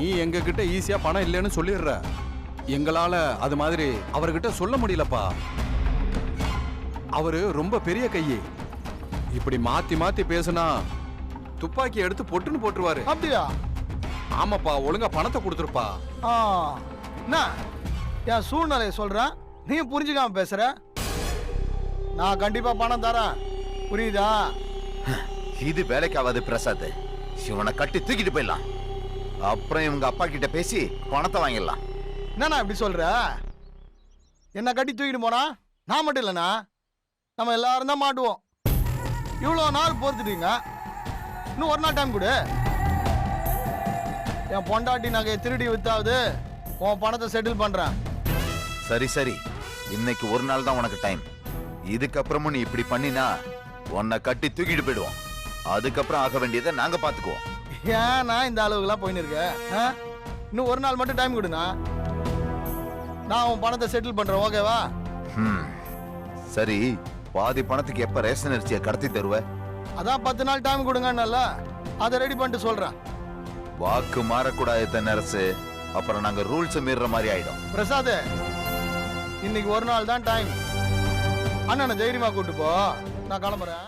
நீ எங்க கிட்ட ஈஸியா பணம் இல்லைன்னு சொல்லிடுற. எங்களால அது மாதிரி அவர்கிட்ட சொல்ல முடியலப்பா. அவரு ரொம்ப பெரிய கையே. இப்படி மாத்தி மாத்தி பேசுனா துப்பாக்கி எடுத்து பொட்டுன்னு போட்டுருவாரு. அப்படியா? ஆமாப்பா, ஒழுங்கா பணத்தை கொடுத்துருப்பா. என்ன என் சூழ்நிலையை சொல்றேன், நீ புரிஞ்சுக்காம பேசுற. நான் கண்டிப்பா பணம் தரேன், புரியுதா? இது வேலைக்கு ஆகாது பிரசாத். இவனை கட்டி தூக்கிட்டு போயிடலாம். அப்புறம் இவங்க அப்பா கிட்ட பேசி பணத்தை வாங்கிடலாம். என்னண்ணா இப்படி சொல்ற? என்ன கட்டி தூக்கிட்டு போனா நான் மட்டும் இல்லைண்ணா, நம்ம எல்லாரும் தான் மாட்டுவோம். இவ்வளோ நாள் பொறுத்துட்டீங்க, இன்னும் ஒரு நாள் டைம் கொடு. என் பொண்டாட்டி நகையை திருடி வித்தாவது உன் பணத்தை செட்டில் பண்றேன். சரி சரி, இன்னைக்கு ஒரு நாள் தான் உனக்கு டைம். இதுக்கப்புறமும் நீ இப்படி பண்ணினா உன்னை கட்டி தூக்கிட்டு போயிடுவோம். அதுக்கப்புறம் ஆக வேண்டியதை நாங்க பாத்துக்குவோம். ஏன் நான் இந்த அளவுக்குலாம் போயின்னு இருக்கேன்? இன்னும் ஒரு நாள் மட்டும் டைம் கொடுண்ணா, நான் உன் பணத்தை செட்டில் பண்றேன், ஓகேவா? சரி, பாதி பணத்துக்கு எப்ப ரேஷன் அரிசியை கடத்தி தருவ? அதான் 10 நாள் டைம் கொடுங்கன்னல்ல, அதை ரெடி பண்ணிட்டு சொல்றேன். வாக்கு மாறக்கூடாது தென்னரசு, அப்புறம் நாங்க ரூல்ஸ் மீறுற மாதிரி ஆயிடும். பிரசாத், இன்னைக்கு ஒரு நாள் தான் டைம். அண்ணனை தைரியமா கூட்டு போ, நான் கிளம்புறேன்.